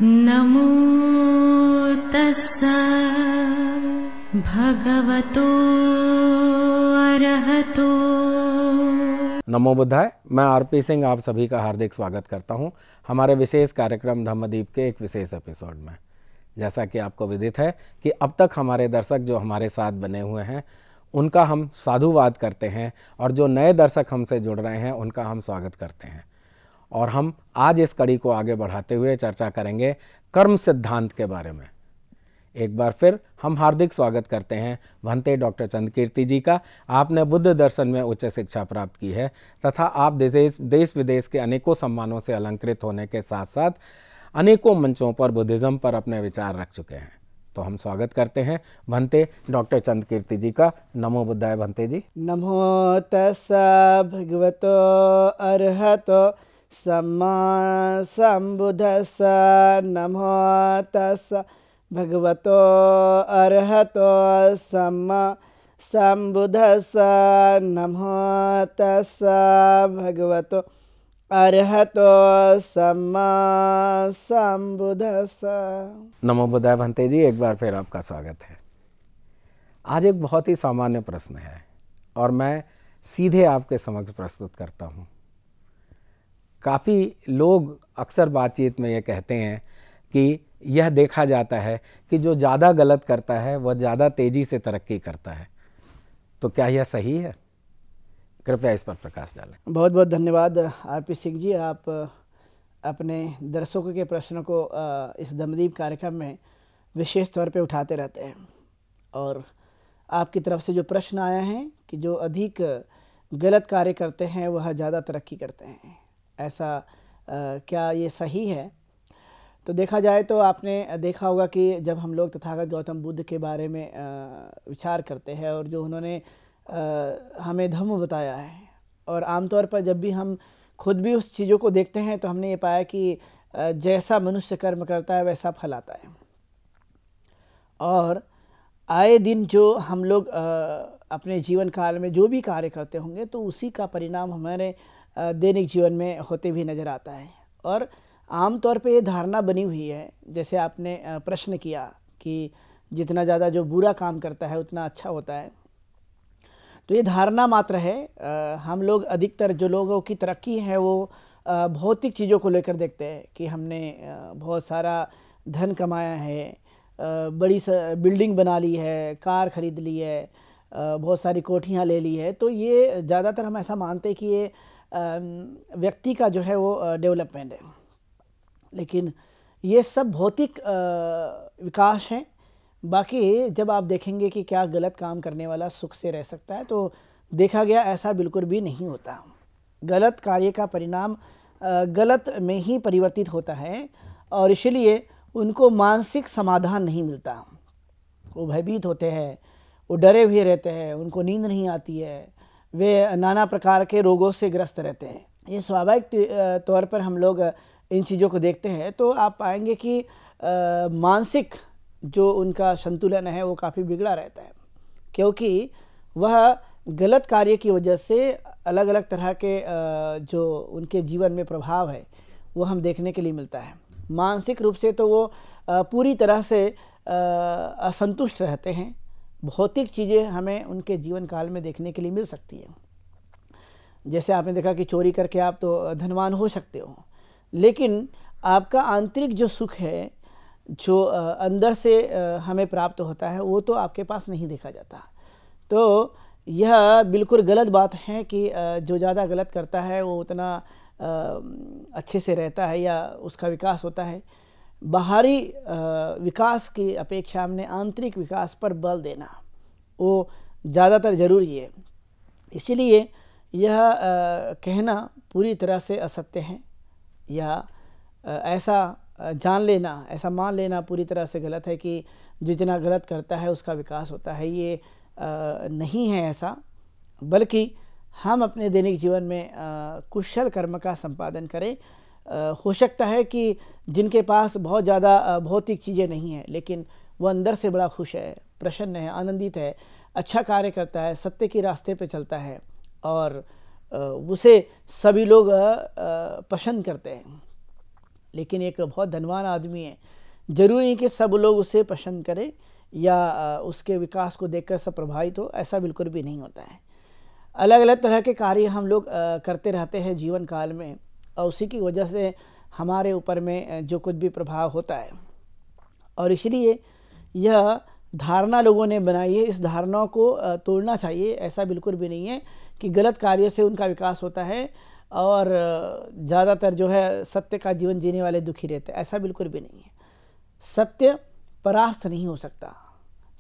नमो तस्सा भगवतो अरहतो। नमो बुद्धाय। मैं आरपी सिंह आप सभी का हार्दिक स्वागत करता हूं हमारे विशेष कार्यक्रम धम्मदीप के एक विशेष एपिसोड में। जैसा कि आपको विदित है कि अब तक हमारे दर्शक जो हमारे साथ बने हुए हैं उनका हम साधुवाद करते हैं और जो नए दर्शक हमसे जुड़ रहे हैं उनका हम स्वागत करते हैं। और हम आज इस कड़ी को आगे बढ़ाते हुए चर्चा करेंगे कर्म सिद्धांत के बारे में। एक बार फिर हम हार्दिक स्वागत करते हैं भंते डॉक्टर चंद्रकीर्ति जी का। आपने बुद्ध दर्शन में उच्च शिक्षा प्राप्त की है तथा आप देश विदेश के अनेकों सम्मानों से अलंकृत होने के साथ साथ अनेकों मंचों पर बुद्धिज़्म पर अपने विचार रख चुके हैं। तो हम स्वागत करते हैं भंते डॉक्टर चंद्रकीर्ति जी का। नमो बुद्धाय भंते जी। नमो तस्सा भगवतो अरहतो सम्मा सम्बुद्धस्सा। नमो तस्सा भगवतो अरहतो सम्मा सम्बुद्धस्सा। नमो तस्सा भगवतो अरहतो सम्मा सम्बुद्धस्सा। नमो बुद्धाय भंते जी, एक बार फिर आपका स्वागत है। आज एक बहुत ही सामान्य प्रश्न है और मैं सीधे आपके समक्ष प्रस्तुत करता हूँ। काफ़ी लोग अक्सर बातचीत में ये कहते हैं कि यह देखा जाता है कि जो ज़्यादा गलत करता है वह ज़्यादा तेज़ी से तरक्की करता है। तो क्या यह सही है? कृपया इस पर प्रकाश डालें। बहुत बहुत धन्यवाद आरपी सिंह जी। आप अपने दर्शकों के प्रश्नों को इस धम्मदीप कार्यक्रम में विशेष तौर पे उठाते रहते हैं और आपकी तरफ से जो प्रश्न आया है कि जो अधिक गलत कार्य करते हैं वह ज़्यादा तरक्की करते हैं, ऐसा क्या ये सही है? तो देखा जाए तो आपने देखा होगा कि जब हम लोग तथागत गौतम बुद्ध के बारे में विचार करते हैं और जो उन्होंने हमें धम्म बताया है, और आमतौर पर जब भी हम खुद भी उस चीज़ों को देखते हैं तो हमने ये पाया कि जैसा मनुष्य कर्म करता है वैसा फल आता है। और आए दिन जो हम लोग अपने जीवन काल में जो भी कार्य करते होंगे तो उसी का परिणाम हमारे दैनिक जीवन में होते भी नज़र आता है। और आम तौर पे ये धारणा बनी हुई है, जैसे आपने प्रश्न किया कि जितना ज़्यादा जो बुरा काम करता है उतना अच्छा होता है, तो ये धारणा मात्र है। हम लोग अधिकतर जो लोगों की तरक्की है वो भौतिक चीज़ों को लेकर देखते हैं कि हमने बहुत सारा धन कमाया है, बड़ी बिल्डिंग बना ली है, कार खरीद ली है, बहुत सारी कोठियाँ ले ली है। तो ये ज़्यादातर हम ऐसा मानते हैं कि ये व्यक्ति का जो है वो डेवलपमेंट है, लेकिन ये सब भौतिक विकास है। बाकी जब आप देखेंगे कि क्या गलत काम करने वाला सुख से रह सकता है तो देखा गया ऐसा बिल्कुल भी नहीं होता। गलत कार्य का परिणाम गलत में ही परिवर्तित होता है और इसलिए उनको मानसिक समाधान नहीं मिलता। वो भयभीत होते हैं, वो डरे हुए रहते हैं, उनको नींद नहीं आती है, वे नाना प्रकार के रोगों से ग्रस्त रहते हैं। ये स्वाभाविक तौर पर हम लोग इन चीज़ों को देखते हैं तो आप पाएंगे कि मानसिक जो उनका संतुलन है वो काफ़ी बिगड़ा रहता है, क्योंकि वह गलत कार्य की वजह से अलग अलग तरह के जो उनके जीवन में प्रभाव है वो हम देखने के लिए मिलता है। मानसिक रूप से तो वो पूरी तरह से असंतुष्ट रहते हैं। भौतिक चीज़ें हमें उनके जीवन काल में देखने के लिए मिल सकती है। जैसे आपने देखा कि चोरी करके आप तो धनवान हो सकते हो, लेकिन आपका आंतरिक जो सुख है, जो अंदर से हमें प्राप्त होता है, वो तो आपके पास नहीं देखा जाता। तो यह बिल्कुल गलत बात है कि जो ज़्यादा गलत करता है वो उतना अच्छे से रहता है या उसका विकास होता है। बाहरी विकास की अपेक्षा हमने आंतरिक विकास पर बल देना वो ज़्यादातर ज़रूरी है। इसीलिए यह कहना पूरी तरह से असत्य है या ऐसा जान लेना, ऐसा मान लेना पूरी तरह से गलत है कि जितना गलत करता है उसका विकास होता है। ये नहीं है ऐसा, बल्कि हम अपने दैनिक जीवन में कुशल कर्म का संपादन करें। हो सकता है कि जिनके पास बहुत ज़्यादा भौतिक चीज़ें नहीं हैं लेकिन वो अंदर से बड़ा खुश है, प्रसन्न है, आनंदित है, अच्छा कार्य करता है, सत्य के रास्ते पे चलता है और उसे सभी लोग पसंद करते हैं। लेकिन एक बहुत धनवान आदमी है, जरूरी नहीं कि सब लोग उसे पसंद करें या उसके विकास को देखकर सब प्रभावित हो, ऐसा बिल्कुल भी नहीं होता है। अलग अलग तरह के कार्य हम लोग करते रहते हैं जीवन काल में, और उसी की वजह से हमारे ऊपर में जो कुछ भी प्रभाव होता है। और इसलिए यह धारणा लोगों ने बनाई है, इस धारणा को तोड़ना चाहिए। ऐसा बिल्कुल भी नहीं है कि गलत कार्य से उनका विकास होता है और ज़्यादातर जो है सत्य का जीवन जीने वाले दुखी रहते हैं, ऐसा बिल्कुल भी नहीं है। सत्य परास्त नहीं हो सकता,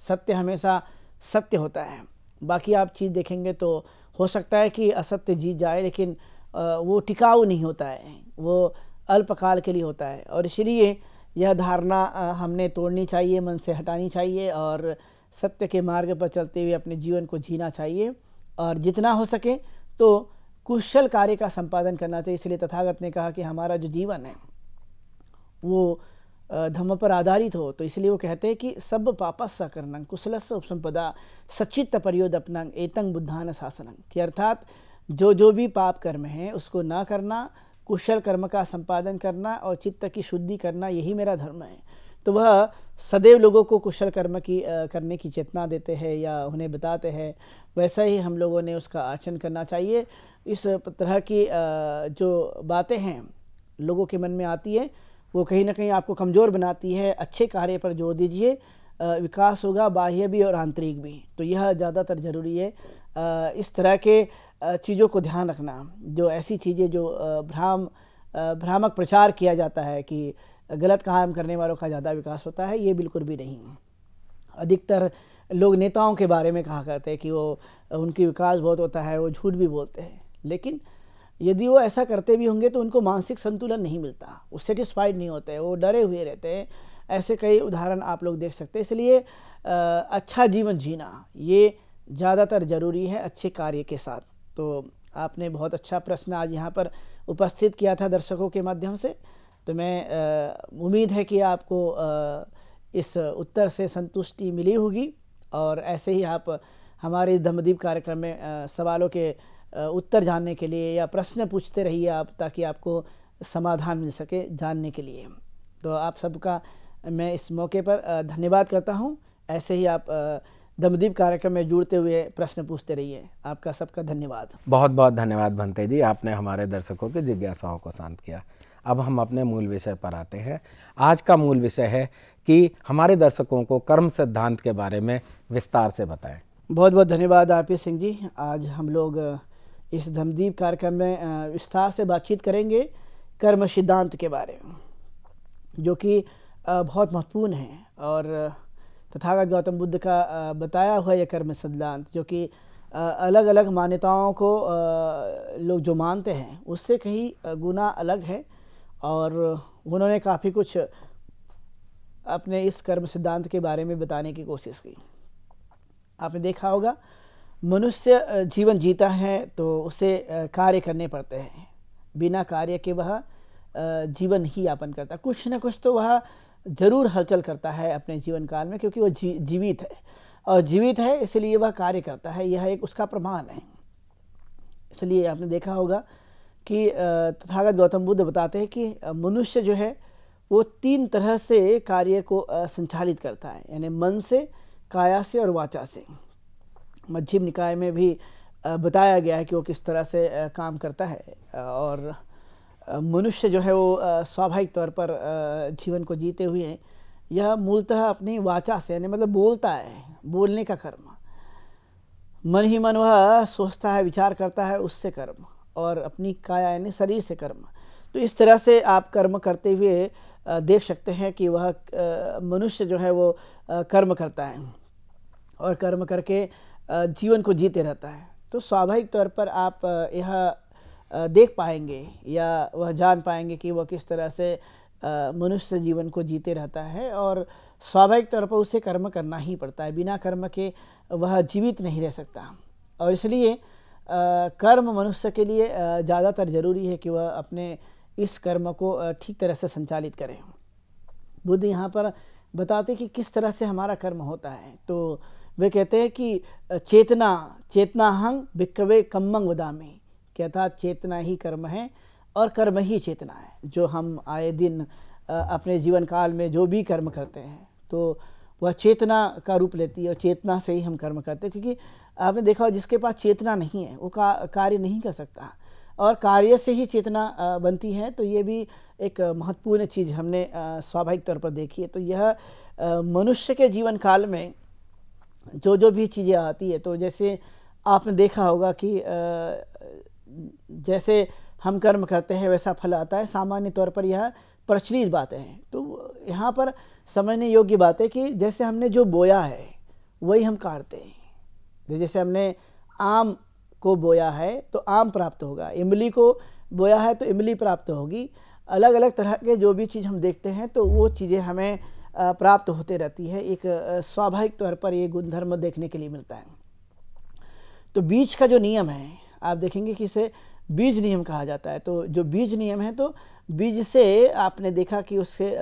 सत्य हमेशा सत्य होता है। बाकी आप चीज़ देखेंगे तो हो सकता है कि असत्य जीत जाए, लेकिन वो टिकाऊ नहीं होता है, वो अल्पकाल के लिए होता है। और इसलिए यह धारणा हमने तोड़नी चाहिए, मन से हटानी चाहिए और सत्य के मार्ग पर चलते हुए अपने जीवन को जीना चाहिए और जितना हो सके तो कुशल कार्य का संपादन करना चाहिए। इसलिए तथागत ने कहा कि हमारा जो जीवन है वो धम्म पर आधारित हो, तो इसलिए वो कहते हैं कि सब पापस्स करनंग कुशलस्स उपसंपदा सच्चित्त पर्योदपनंग एतंग बुद्धान शासनंग, कि अर्थात जो भी पाप कर्म है उसको ना करना, कुशल कर्म का संपादन करना और चित्त की शुद्धि करना, यही मेरा धर्म है। तो वह सदैव लोगों को कुशल कर्म की करने की चेतना देते हैं या उन्हें बताते हैं, वैसा ही हम लोगों ने उसका आचरण करना चाहिए। इस तरह की जो बातें हैं लोगों के मन में आती है वो कहीं ना कहीं आपको कमज़ोर बनाती है। अच्छे कार्य पर जोर दीजिए, विकास होगा बाह्य भी और आंतरिक भी, तो यह ज़्यादातर ज़रूरी है। इस तरह के चीज़ों को ध्यान रखना, जो ऐसी चीज़ें जो भ्रामक प्रचार किया जाता है कि गलत काम करने वालों का ज़्यादा विकास होता है, ये बिल्कुल भी नहीं। अधिकतर लोग नेताओं के बारे में कहा करते हैं कि वो उनकी विकास बहुत होता है, वो झूठ भी बोलते हैं, लेकिन यदि वो ऐसा करते भी होंगे तो उनको मानसिक संतुलन नहीं मिलता, वो सेटिस्फाइड नहीं होते, वो डरे हुए रहते हैं। ऐसे कई उदाहरण आप लोग देख सकते हैं। इसलिए अच्छा जीवन जीना ये ज़्यादातर ज़रूरी है अच्छे कार्य के साथ। तो आपने बहुत अच्छा प्रश्न आज यहाँ पर उपस्थित किया था दर्शकों के माध्यम से, तो मैं उम्मीद है कि आपको इस उत्तर से संतुष्टि मिली होगी और ऐसे ही आप हमारे धम्मदीप कार्यक्रम में सवालों के उत्तर जानने के लिए या प्रश्न पूछते रहिए आप, ताकि आपको समाधान मिल सके जानने के लिए। तो आप सबका मैं इस मौके पर धन्यवाद करता हूँ। ऐसे ही आप धम्मदीप कार्यक्रम में जुड़ते हुए प्रश्न पूछते रहिए। आपका सबका धन्यवाद। बहुत बहुत धन्यवाद भंते जी, आपने हमारे दर्शकों की जिज्ञासाओं को शांत किया। अब हम अपने मूल विषय पर आते हैं। आज का मूल विषय है कि हमारे दर्शकों को कर्म सिद्धांत के बारे में विस्तार से बताएं। बहुत बहुत धन्यवाद आरपी सिंह जी। आज हम लोग इस धम्मदीप कार्यक्रम में विस्तार से बातचीत करेंगे कर्म सिद्धांत के बारे में, जो कि बहुत महत्वपूर्ण है और तथागत गौतम बुद्ध का बताया हुआ यह कर्म सिद्धांत, जो कि अलग अलग मान्यताओं को लोग जो मानते हैं उससे कहीं गुना अलग है और उन्होंने काफ़ी कुछ अपने इस कर्म सिद्धांत के बारे में बताने की कोशिश की। आपने देखा होगा मनुष्य जीवन जीता है तो उसे कार्य करने पड़ते हैं, बिना कार्य के वह जीवन ही यापन करता है। कुछ न कुछ तो वह जरूर हलचल करता है अपने जीवन काल में, क्योंकि वह जीवित है और जीवित है इसलिए वह कार्य करता है, यह एक उसका प्रमाण है। इसलिए आपने देखा होगा कि तथागत गौतम बुद्ध बताते हैं कि मनुष्य जो है वो 3 तरह से कार्य को संचालित करता है, यानी मन से, काया से और वाचा से। मध्यम निकाय में भी बताया गया है कि वो किस तरह से काम करता है। और मनुष्य जो है वो स्वाभाविक तौर पर जीवन को जीते हुए यह मूलतः अपनी वाचा से, यानी मतलब बोलता है, बोलने का कर्म। मन ही मन वह सोचता है, विचार करता है, उससे कर्म, और अपनी काया यानी शरीर से कर्म। तो इस तरह से आप कर्म करते हुए देख सकते हैं कि वह मनुष्य जो है वो कर्म करता है और कर्म करके जीवन को जीते रहता है। तो स्वाभाविक तौर पर आप यह देख पाएंगे या वह जान पाएंगे कि वह किस तरह से मनुष्य जीवन को जीते रहता है और स्वाभाविक तौर पर उसे कर्म करना ही पड़ता है, बिना कर्म के वह जीवित नहीं रह सकता। और इसलिए कर्म मनुष्य के लिए ज़्यादातर ज़रूरी है कि वह अपने इस कर्म को ठीक तरह से संचालित करें। बुद्ध यहाँ पर बताते कि किस तरह से हमारा कर्म होता है। तो वे कहते हैं कि चेतना हंग भिक्खवे कम्मंग वदामि, कि अर्थात चेतना ही कर्म है और कर्म ही चेतना है। जो हम आए दिन अपने जीवन काल में जो भी कर्म करते हैं तो वह चेतना का रूप लेती है, और चेतना से ही हम कर्म करते हैं। क्योंकि आपने देखा हो जिसके पास चेतना नहीं है वो कार्य नहीं कर सकता, और कार्य से ही चेतना बनती है। तो ये भी एक महत्वपूर्ण चीज़ हमने स्वाभाविक तौर पर देखी है। तो यह मनुष्य के जीवन काल में जो भी चीज़ें आती है, तो जैसे आपने देखा होगा कि जैसे हम कर्म करते हैं वैसा फल आता है। सामान्य तौर पर यह प्रचलित बातें हैं। तो यहाँ पर समझने योग्य बात है कि जैसे हमने जो बोया है वही हम काटते हैं। जैसे हमने आम को बोया है तो आम प्राप्त होगा, इमली को बोया है तो इमली प्राप्त होगी। अलग अलग तरह के जो भी चीज़ हम देखते हैं तो वो चीज़ें हमें प्राप्त होते रहती है। एक स्वाभाविक तौर पर ये गुणधर्म देखने के लिए मिलता है। तो बीज का जो नियम है आप देखेंगे कि इसे बीज नियम कहा जाता है। तो जो बीज नियम है तो बीज से आपने देखा कि उससे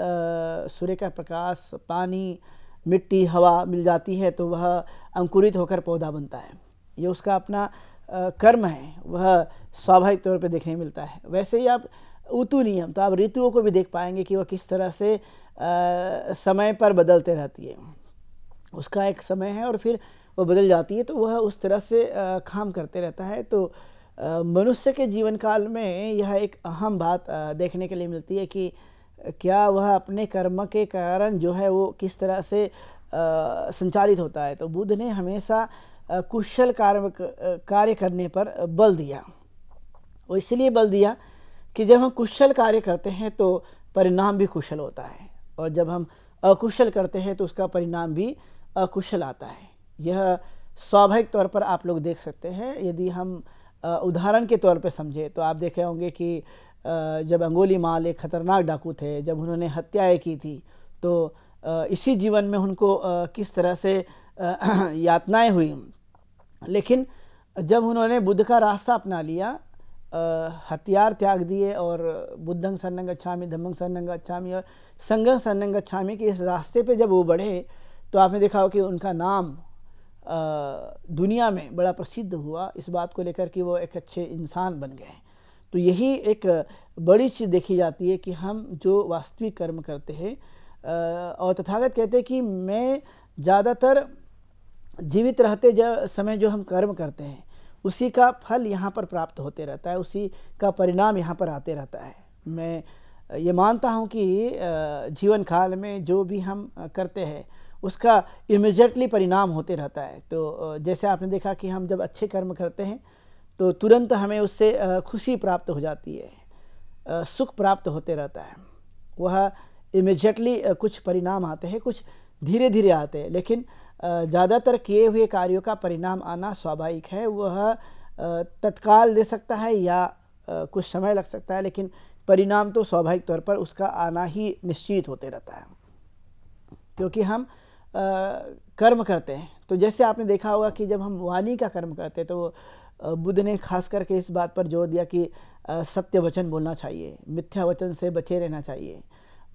सूर्य का प्रकाश, पानी, मिट्टी, हवा मिल जाती है तो वह अंकुरित होकर पौधा बनता है। ये उसका अपना कर्म है, वह स्वाभाविक तौर पे देखने मिलता है। वैसे ही आप ऋतु नियम, तो आप ऋतुओं को भी देख पाएंगे कि वह किस तरह से समय पर बदलते रहती है। उसका एक समय है और फिर वह बदल जाती है, तो वह उस तरह से काम करते रहता है। तो मनुष्य के जीवन काल में यह एक अहम बात देखने के लिए मिलती है कि क्या वह अपने कर्म के कारण जो है वो किस तरह से संचालित होता है। तो बुद्ध ने हमेशा कुशल कार्य करने पर बल दिया, और इसलिए बल दिया कि जब हम कुशल कार्य करते हैं तो परिणाम भी कुशल होता है, और जब हम अकुशल करते हैं तो उसका परिणाम भी अकुशल आता है। यह स्वाभाविक तौर पर आप लोग देख सकते हैं। यदि हम उदाहरण के तौर पे समझे तो आप देखे होंगे कि जब अंगुलीमाल एक खतरनाक डाकू थे, जब उन्होंने हत्याएं की थी तो इसी जीवन में उनको किस तरह से यातनाएं हुई। लेकिन जब उन्होंने बुद्ध का रास्ता अपना लिया, हथियार त्याग दिए और बुद्धं शरणं गच्छामि, धम्मं शरणं गच्छामि और संघं शरणं गच्छामि के इस रास्ते पे जब वो बढ़े तो आपने देखा हो कि उनका नाम दुनिया में बड़ा प्रसिद्ध हुआ, इस बात को लेकर कि वो एक अच्छे इंसान बन गए। तो यही एक बड़ी चीज़ देखी जाती है कि हम जो वास्तविक कर्म करते हैं, और तथागत कहते हैं कि मैं ज़्यादातर जीवित रहते समय जो हम कर्म करते हैं उसी का फल यहाँ पर प्राप्त होते रहता है, उसी का परिणाम यहाँ पर आते रहता है। मैं ये मानता हूँ कि जीवन काल में जो भी हम करते हैं उसका इमीडिएटली परिणाम होते रहता है। तो जैसे आपने देखा कि हम जब अच्छे कर्म करते हैं तो तुरंत हमें उससे खुशी प्राप्त हो जाती है, सुख प्राप्त होते रहता है। वह इमीडिएटली कुछ परिणाम आते हैं, कुछ धीरे धीरे आते हैं, लेकिन ज़्यादातर किए हुए कार्यों का परिणाम आना स्वाभाविक है। वह तत्काल दे सकता है या कुछ समय लग सकता है, लेकिन परिणाम तो स्वाभाविक तौर पर उसका आना ही निश्चित होते रहता है, क्योंकि हम कर्म करते हैं। तो जैसे आपने देखा होगा कि जब हम वाणी का कर्म करते हैं तो बुद्ध ने खास करके इस बात पर जोर दिया कि सत्य वचन बोलना चाहिए, मिथ्या वचन से बचे रहना चाहिए,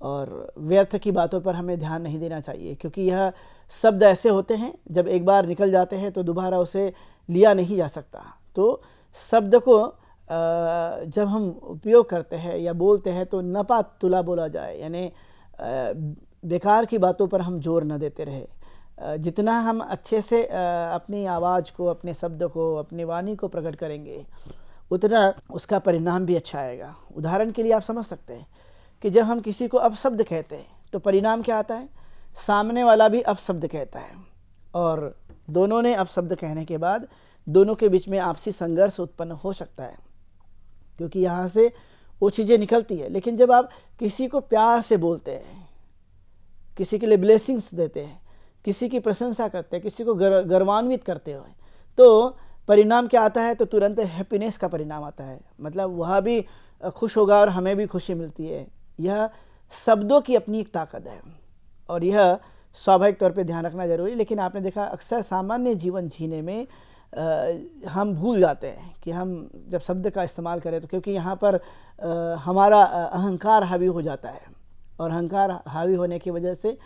और व्यर्थ की बातों पर हमें ध्यान नहीं देना चाहिए, क्योंकि यह शब्द ऐसे होते हैं जब एक बार निकल जाते हैं तो दोबारा उसे लिया नहीं जा सकता। तो शब्द को जब हम उपयोग करते हैं या बोलते हैं तो नपा तुला बोला जाए, यानी बेकार की बातों पर हम जोर न देते रहे। जितना हम अच्छे से अपनी आवाज़ को, अपने शब्द को, अपनी वाणी को प्रकट करेंगे उतना उसका परिणाम भी अच्छा आएगा। उदाहरण के लिए आप समझ सकते हैं कि जब हम किसी को अपशब्द कहते हैं तो परिणाम क्या आता है, सामने वाला भी अपशब्द कहता है, और दोनों ने अपशब्द कहने के बाद दोनों के बीच में आपसी संघर्ष उत्पन्न हो सकता है, क्योंकि यहाँ से वो चीज़ें निकलती है। लेकिन जब आप किसी को प्यार से बोलते हैं, किसी के लिए ब्लेसिंग्स देते हैं, किसी की प्रशंसा करते हैं, किसी को गर्वान्वित करते हुए, तो परिणाम क्या आता है, तो तुरंत हैप्पीनेस का परिणाम आता है। मतलब वह भी खुश होगा और हमें भी खुशी मिलती है। यह शब्दों की अपनी एक ताकत है, और यह स्वाभाविक तौर पे ध्यान रखना जरूरी। लेकिन आपने देखा अक्सर सामान्य जीवन जीने में हम भूल जाते हैं कि हम जब शब्द का इस्तेमाल करें तो, क्योंकि यहाँ पर हमारा अहंकार हावी हो जाता है, और अहंकार हावी होने की वजह से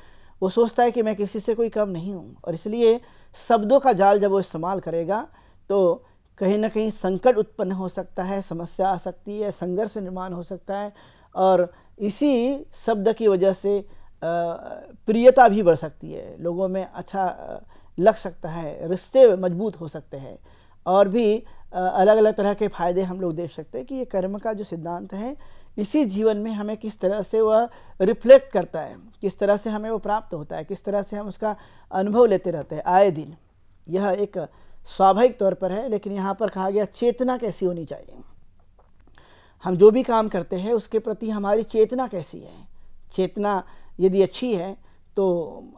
वो सोचता है कि मैं किसी से कोई कम नहीं हूँ, और इसलिए शब्दों का जाल जब वो इस्तेमाल करेगा तो कहीं ना कहीं संकट उत्पन्न हो सकता है, समस्या आ सकती है, संघर्ष निर्माण हो सकता है, और इसी शब्द की वजह से प्रियता भी बढ़ सकती है, लोगों में अच्छा लग सकता है, रिश्ते मजबूत हो सकते हैं, और भी अलग अलग तरह के फायदे हम लोग देख सकते हैं कि ये कर्म का जो सिद्धांत है इसी जीवन में हमें किस तरह से वह रिफ्लेक्ट करता है, किस तरह से हमें वो प्राप्त होता है, किस तरह से हम उसका अनुभव लेते रहते हैं आए दिन। यह एक स्वाभाविक तौर पर है, लेकिन यहाँ पर कहा गया चेतना कैसी होनी चाहिए। हम जो भी काम करते हैं उसके प्रति हमारी चेतना कैसी है। चेतना यदि अच्छी है तो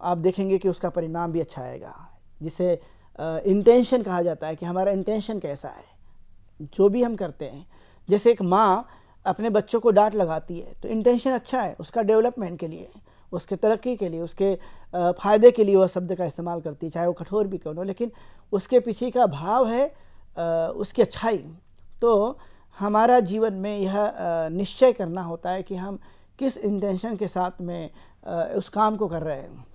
आप देखेंगे कि उसका परिणाम भी अच्छा आएगा, जिसे इंटेंशन कहा जाता है कि हमारा इंटेंशन कैसा है जो भी हम करते हैं। जैसे एक माँ अपने बच्चों को डांट लगाती है तो इंटेंशन अच्छा है, उसका डेवलपमेंट के लिए, उसके तरक्की के लिए, उसके फ़ायदे के लिए वह शब्द का इस्तेमाल करती है, चाहे वो कठोर भी क्यों हो, लेकिन उसके पीछे का भाव है उसकी अच्छाई। तो हमारा जीवन में यह निश्चय करना होता है कि हम किस इंटेंशन के साथ में उस काम को कर रहे हैं,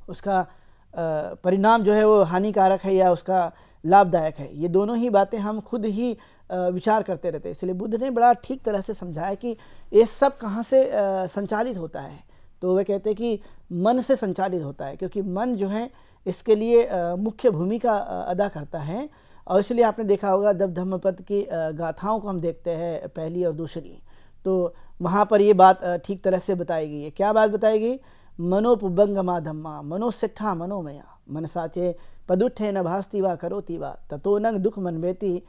उसका परिणाम जो है वो हानिकारक है या उसका लाभदायक है। ये दोनों ही बातें हम खुद ही विचार करते रहते हैं। इसलिए बुद्ध ने बड़ा ठीक तरह से समझाया कि ये सब कहाँ से संचालित होता है। तो वे कहते हैं कि मन से संचालित होता है, क्योंकि मन जो है इसके लिए मुख्य भूमिका अदा करता है। और इसलिए आपने देखा होगा जब धम्मपद की गाथाओं को हम देखते हैं, पहली और दूसरी, तो वहाँ पर ये बात ठीक तरह से बताई गई है। क्या बात बताई गई? मनोपुबंगमा धम्मा मनोसिट्ठा मनोमया मनसाचे पदुत्थे न भास्ति वा करोति वा ततो नंग दुख मनवेति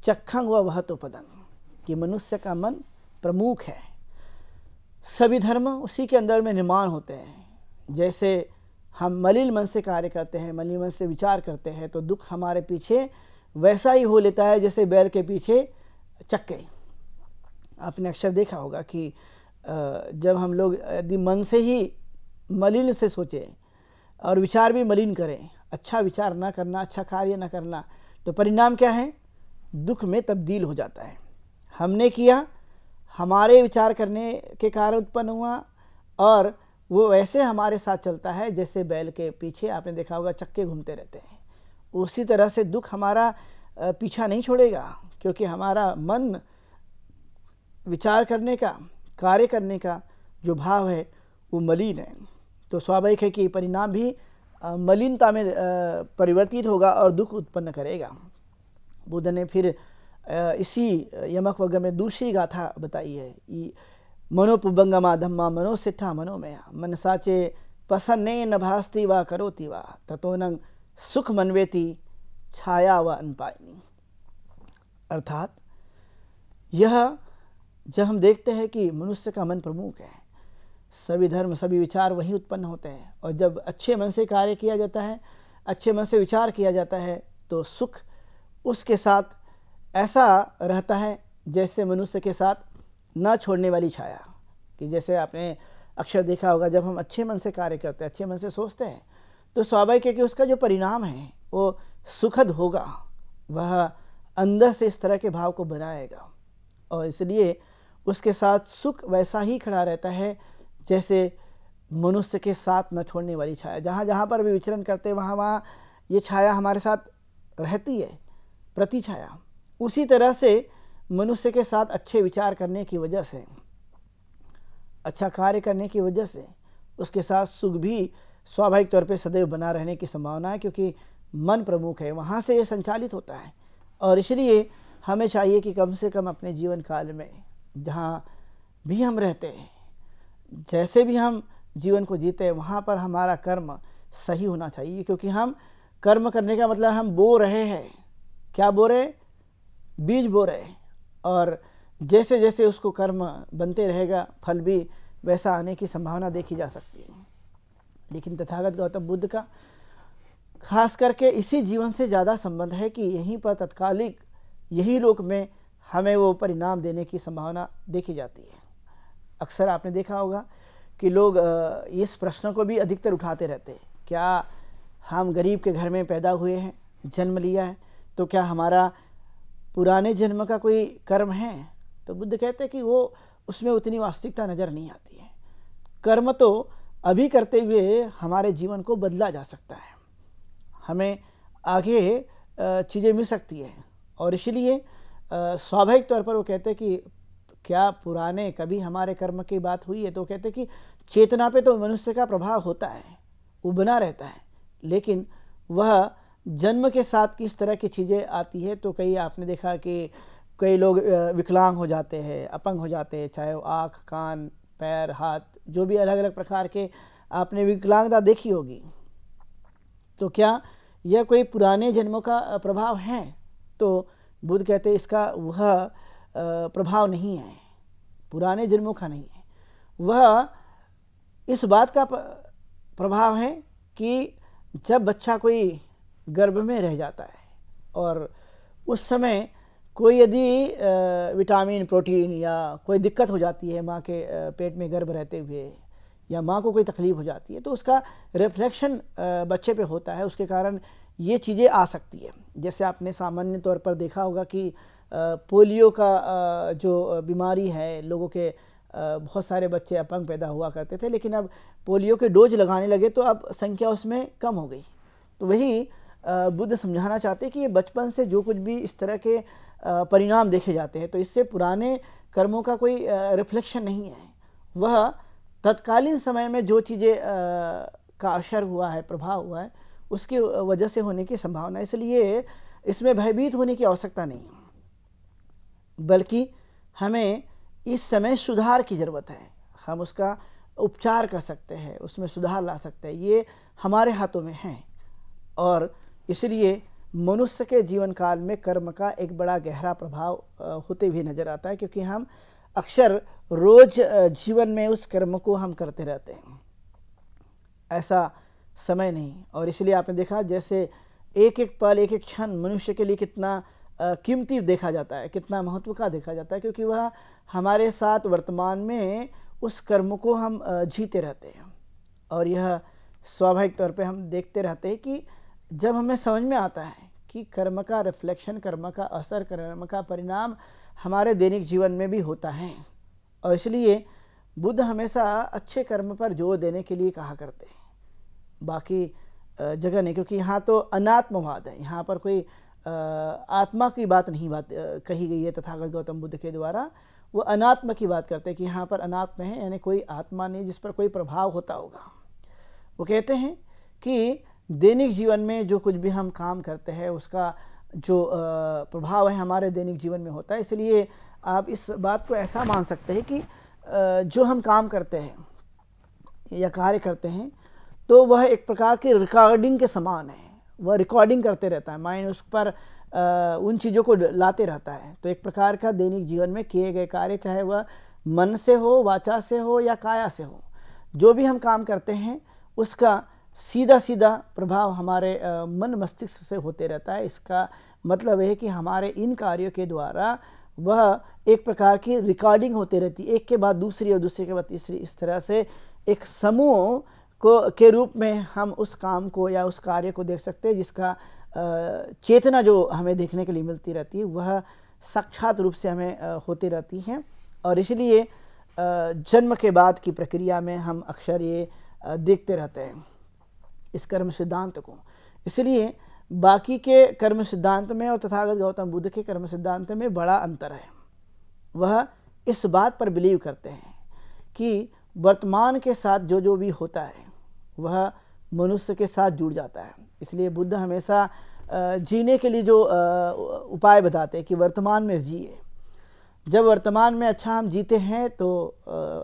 चखंग व वहतो पदंग। कि मनुष्य का मन प्रमुख है, सभी धर्म उसी के अंदर में निर्माण होते हैं। जैसे हम मलिन मन से कार्य करते हैं, मलिन मन से विचार करते हैं, तो दुख हमारे पीछे वैसा ही हो लेता है जैसे बैल के पीछे चक्के। आपने अक्सर देखा होगा कि जब हम लोग यदि मन से ही मलिन से सोचें और विचार भी मलिन करें, अच्छा विचार ना करना, अच्छा कार्य ना करना, तो परिणाम क्या है? दुख में तब्दील हो जाता है। हमने किया, हमारे विचार करने के कारण उत्पन्न हुआ, और वो वैसे हमारे साथ चलता है जैसे बैल के पीछे आपने देखा होगा चक्के घूमते रहते हैं। उसी तरह से दुख हमारा पीछा नहीं छोड़ेगा, क्योंकि हमारा मन विचार करने का, कार्य करने का जो भाव है वो मलिन है। तो स्वाभाविक है कि परिणाम भी मलिनता में परिवर्तित होगा और दुख उत्पन्न करेगा। बुद्ध ने फिर इसी यमक वग्ग में दूसरी गाथा बताई है, मनोपुबंगमा धम्मा मनोसिट्ठा मनोमया मनसाचे पसन्ने न भास्ति वा करोति वा ततोनं सुख मनवेति छाया व अनपायिनी। अर्थात यह जब हम देखते हैं कि मनुष्य का मन प्रमुख है, सभी धर्म सभी विचार वही उत्पन्न होते हैं, और जब अच्छे मन से कार्य किया जाता है, अच्छे मन से विचार किया जाता है, तो सुख उसके साथ ऐसा रहता है जैसे मनुष्य के साथ न छोड़ने वाली छाया। कि जैसे आपने अक्सर देखा होगा जब हम अच्छे मन से कार्य करते हैं, अच्छे मन से सोचते हैं, तो स्वाभाविक है कि उसका जो परिणाम है वो सुखद होगा, वह अंदर से इस तरह के भाव को बनाएगा, और इसलिए उसके साथ सुख वैसा ही खड़ा रहता है जैसे मनुष्य के साथ न छोड़ने वाली छाया। जहाँ जहाँ पर भी विचरण करते हैं वहाँ वहाँ ये छाया हमारे साथ रहती है, प्रति छाया। उसी तरह से मनुष्य के साथ अच्छे विचार करने की वजह से, अच्छा कार्य करने की वजह से उसके साथ सुख भी स्वाभाविक तौर पे सदैव बना रहने की संभावना है, क्योंकि मन प्रमुख है, वहाँ से ये संचालित होता है। और इसलिए हमें चाहिए कि कम से कम अपने जीवन काल में जहाँ भी हम रहते हैं, जैसे भी हम जीवन को जीते हैं, वहाँ पर हमारा कर्म सही होना चाहिए। क्योंकि हम कर्म करने का मतलब हम बो रहे हैं, क्या बो रहे? बीज बो रहे, और जैसे जैसे उसको कर्म बनते रहेगा फल भी वैसा आने की संभावना देखी जा सकती है। लेकिन तथागत गौतम बुद्ध का खास करके इसी जीवन से ज़्यादा संबंध है कि यहीं पर तत्कालिक यही लोक में हमें वो परिणाम देने की संभावना देखी जाती है। अक्सर आपने देखा होगा कि लोग इस प्रश्न को भी अधिकतर उठाते रहते हैं, क्या हम गरीब के घर में पैदा हुए हैं, जन्म लिया है, तो क्या हमारा पुराने जन्म का कोई कर्म है? तो बुद्ध कहते हैं कि वो उसमें उतनी वास्तविकता नज़र नहीं आती है। कर्म तो अभी करते हुए हमारे जीवन को बदला जा सकता है, हमें आगे चीज़ें मिल सकती है, और इसलिए स्वाभाविक तौर पर वो कहते हैं कि क्या पुराने कभी हमारे कर्म की बात हुई है, तो कहते हैं कि चेतना पे तो मनुष्य का प्रभाव होता है, वो बना रहता है, लेकिन वह जन्म के साथ किस तरह की चीज़ें आती है। तो कई आपने देखा कि कई लोग विकलांग हो जाते हैं, अपंग हो जाते हैं, चाहे वो आँख, कान, पैर, हाथ, जो भी अलग अलग प्रकार के आपने विकलांगता देखी होगी। तो क्या यह कोई पुराने जन्मों का प्रभाव है? तो बुद्ध कहते हैं इसका वह प्रभाव नहीं है, पुराने जन्मों का नहीं है। वह इस बात का प्रभाव है कि जब बच्चा कोई गर्भ में रह जाता है और उस समय कोई यदि विटामिन, प्रोटीन या कोई दिक्कत हो जाती है माँ के पेट में गर्भ रहते हुए, या माँ को कोई तकलीफ हो जाती है, तो उसका रिफ्लेक्शन बच्चे पे होता है, उसके कारण ये चीज़ें आ सकती है। जैसे आपने सामान्य तौर पर देखा होगा कि पोलियो का जो बीमारी है, लोगों के बहुत सारे बच्चे अपंग पैदा हुआ करते थे, लेकिन अब पोलियो के डोज लगाने लगे तो अब संख्या उसमें कम हो गई। तो वही बुद्ध समझाना चाहते हैं कि ये बचपन से जो कुछ भी इस तरह के परिणाम देखे जाते हैं, तो इससे पुराने कर्मों का कोई रिफ्लेक्शन नहीं है। वह तत्कालीन समय में जो चीज़ें का असर हुआ है, प्रभाव हुआ है, उसकी वजह से होने की संभावना, इसलिए इसमें भयभीत होने की आवश्यकता नहीं है, बल्कि हमें इस समय सुधार की ज़रूरत है। हम उसका उपचार कर सकते हैं, उसमें सुधार ला सकते हैं, ये हमारे हाथों में है। और इसलिए मनुष्य के जीवन काल में कर्म का एक बड़ा गहरा प्रभाव होते हुए नज़र आता है, क्योंकि हम अक्सर रोज जीवन में उस कर्म को हम करते रहते हैं, ऐसा समय नहीं। और इसलिए आपने देखा जैसे एक एक पल, एक एक क्षण मनुष्य के लिए कितना कीमती देखा जाता है, कितना महत्व का देखा जाता है, क्योंकि वह हमारे साथ वर्तमान में उस कर्म को हम जीते रहते हैं। और यह स्वाभाविक तौर पे हम देखते रहते हैं कि जब हमें समझ में आता है कि कर्म का रिफ्लेक्शन, कर्म का असर, कर्म का परिणाम हमारे दैनिक जीवन में भी होता है, और इसलिए बुद्ध हमेशा अच्छे कर्म पर जोर देने के लिए कहा करते हैं, बाकी जगह नहीं, क्योंकि यहाँ तो अनात्मवाद है, यहाँ पर कोई आत्मा की बात नहीं कही गई है तथागत गौतम बुद्ध के द्वारा। वो अनात्मा की बात करते हैं कि यहाँ पर अनात्मा है, यानी कोई आत्मा नहीं जिस पर कोई प्रभाव होता होगा। वो कहते हैं कि दैनिक जीवन में जो कुछ भी हम काम करते हैं उसका जो प्रभाव है हमारे दैनिक जीवन में होता है। इसलिए आप इस बात को ऐसा मान सकते हैं कि जो हम काम करते हैं या कार्य करते हैं तो वह एक प्रकार की रिकॉर्डिंग के समान है, वह रिकॉर्डिंग करते रहता है, माइंड उस पर उन चीज़ों को लाते रहता है। तो एक प्रकार का दैनिक जीवन में किए गए कार्य, चाहे वह मन से हो, वाचा से हो या काया से हो, जो भी हम काम करते हैं उसका सीधा सीधा प्रभाव हमारे मन मस्तिष्क से होते रहता है। इसका मतलब है कि हमारे इन कार्यों के द्वारा वह एक प्रकार की रिकॉर्डिंग होती रहती है, एक के बाद दूसरी और दूसरे के बाद तीसरी, इस तरह से एक समूह के रूप में हम उस काम को या उस कार्य को देख सकते हैं, जिसका चेतना जो हमें देखने के लिए मिलती रहती है वह साक्षात रूप से हमें होती रहती है। और इसलिए जन्म के बाद की प्रक्रिया में हम अक्सर ये देखते रहते हैं इस कर्म सिद्धांत को। इसलिए बाकी के कर्म सिद्धांत में और तथागत गौतम बुद्ध के कर्म सिद्धांत में बड़ा अंतर है। वह इस बात पर बिलीव करते हैं कि वर्तमान के साथ जो भी होता है वह मनुष्य के साथ जुड़ जाता है। इसलिए बुद्ध हमेशा जीने के लिए जो उपाय बताते हैं कि वर्तमान में जिए। जब वर्तमान में अच्छा हम जीते हैं तो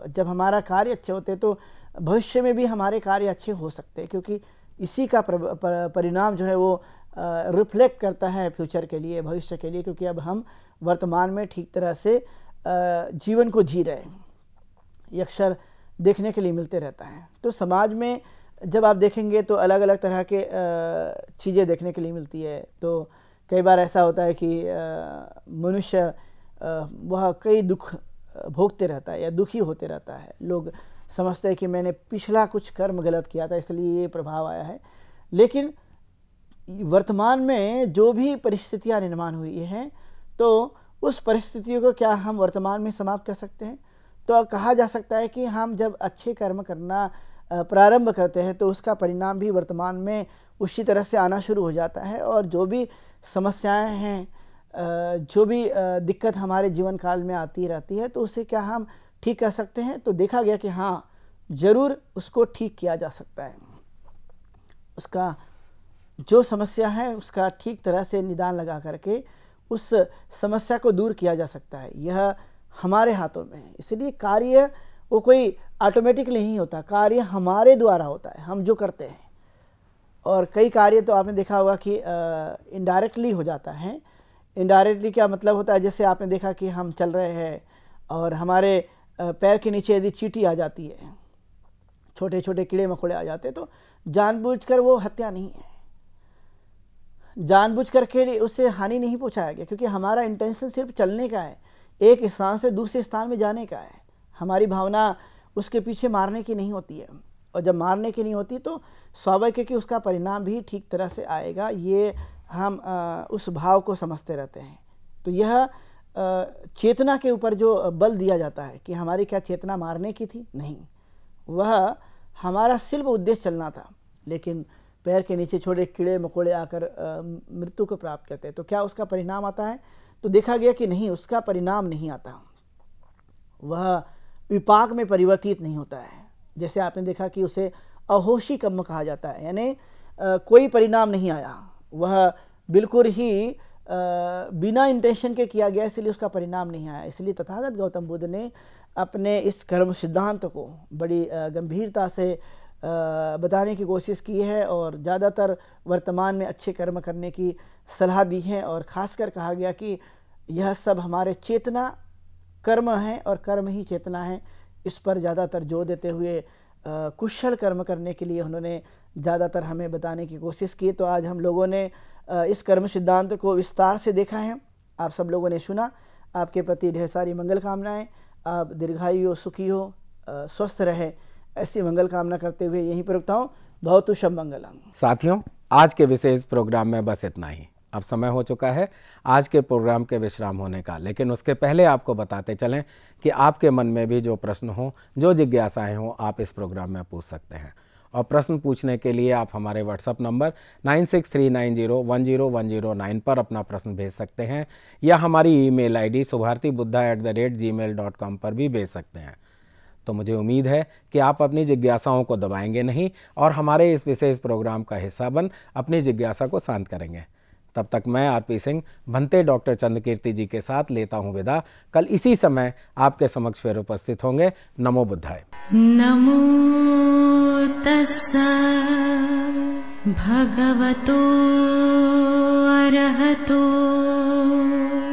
जब हमारा कार्य अच्छे होते हैं तो भविष्य में भी हमारे कार्य अच्छे हो सकते हैं, क्योंकि इसी का परिणाम जो है वो रिफ्लेक्ट करता है फ्यूचर के लिए, भविष्य के लिए, क्योंकि अब हम वर्तमान में ठीक तरह से जीवन को जी रहे हैं। ये अक्सर देखने के लिए मिलते रहता है। तो समाज में जब आप देखेंगे तो अलग अलग तरह के चीज़ें देखने के लिए मिलती है। तो कई बार ऐसा होता है कि मनुष्य वह कई दुख भोगते रहता है या दुखी होते रहता है। लोग समझते हैं कि मैंने पिछला कुछ कर्म गलत किया था इसलिए ये प्रभाव आया है, लेकिन वर्तमान में जो भी परिस्थितियां निर्माण हुई हैं तो उस परिस्थितियों को क्या हम वर्तमान में समाप्त कर सकते हैं? तो कहा जा सकता है कि हम जब अच्छे कर्म करना प्रारंभ करते हैं तो उसका परिणाम भी वर्तमान में उसी तरह से आना शुरू हो जाता है, और जो भी समस्याएं हैं जो भी दिक्कत हमारे जीवन काल में आती रहती है तो उसे क्या हम ठीक कर सकते हैं? तो देखा गया कि हाँ, ज़रूर उसको ठीक किया जा सकता है। उसका जो समस्या है उसका ठीक तरह से निदान लगा करके उस समस्या को दूर किया जा सकता है। यह हमारे हाथों में है। इसलिए कार्य वो कोई ऑटोमेटिक नहीं होता, कार्य हमारे द्वारा होता है, हम जो करते हैं। और कई कार्य तो आपने देखा होगा कि इनडायरेक्टली हो जाता है। इनडायरेक्टली क्या मतलब होता है? जैसे आपने देखा कि हम चल रहे हैं और हमारे पैर के नीचे यदि चींटी आ जाती है, छोटे छोटे कीड़े मकोड़े आ जाते हैं, तो जानबूझकर वो हत्या नहीं है, जानबूझ करके उससे हानि नहीं पहुंचाया गया, क्योंकि हमारा इंटेंशन सिर्फ चलने का है, एक स्थान से दूसरे स्थान में जाने का है। हमारी भावना उसके पीछे मारने की नहीं होती है, और जब मारने की नहीं होती तो स्वाभाविक है कि उसका परिणाम भी ठीक तरह से आएगा। ये हम उस भाव को समझते रहते हैं। तो यह चेतना के ऊपर जो बल दिया जाता है कि हमारी क्या चेतना मारने की थी? नहीं, वह हमारा सिर्फ उद्देश्य चलना था, लेकिन पैर के नीचे छोटे कीड़े मकोड़े आकर मृत्यु को प्राप्त करते हैं। तो क्या उसका परिणाम आता है? तो देखा गया कि नहीं, उसका परिणाम नहीं आता, वह विपाक में परिवर्तित नहीं होता है। जैसे आपने देखा कि उसे अहोशी कर्म कहा जाता है, यानी कोई परिणाम नहीं आया, वह बिल्कुल ही बिना इंटेंशन के किया गया, इसलिए उसका परिणाम नहीं आया। इसलिए तथागत गौतम बुद्ध ने अपने इस कर्म सिद्धांत को बड़ी गंभीरता से बताने की कोशिश की है, और ज़्यादातर वर्तमान में अच्छे कर्म करने की सलाह दी है। और ख़ासकर कहा गया कि यह सब हमारे चेतना कर्म है और कर्म ही चेतना है, इस पर ज़्यादातर जोर देते हुए कुशल कर्म करने के लिए उन्होंने ज़्यादातर हमें बताने की कोशिश की। तो आज हम लोगों ने इस कर्म सिद्धांत को विस्तार से देखा है, आप सब लोगों ने सुना। आपके प्रति ढेर सारी मंगल कामनाएं, आप दीर्घायु हो, सुखी हो, स्वस्थ रहे, ऐसी मंगल कामना करते हुए यहीं पर रुकता हूँ। बहुत शुभ मंगलम। साथियों, आज के विशेष प्रोग्राम में बस इतना ही। अब समय हो चुका है आज के प्रोग्राम के विश्राम होने का, लेकिन उसके पहले आपको बताते चलें कि आपके मन में भी जो प्रश्न हो, जो जिज्ञासाएं हो, आप इस प्रोग्राम में पूछ सकते हैं। और प्रश्न पूछने के लिए आप हमारे व्हाट्सएप नंबर 9639010109 पर अपना प्रश्न भेज सकते हैं, या हमारी ईमेल आईडी subhartibuddha@gmail.com पर भी भेज सकते हैं। तो मुझे उम्मीद है कि आप अपनी जिज्ञासाओं को दबाएंगे नहीं और हमारे इस विशेष प्रोग्राम का हिस्सा बन अपनी जिज्ञासा को शांत करेंगे। तब तक मैं आरपी सिंह भंते डॉक्टर चंद्रकीर्ति जी के साथ लेता हूं विदा। कल इसी समय आपके समक्ष फिर उपस्थित होंगे। नमो बुद्धाय। नमो तस्सा भगवतो अरहतो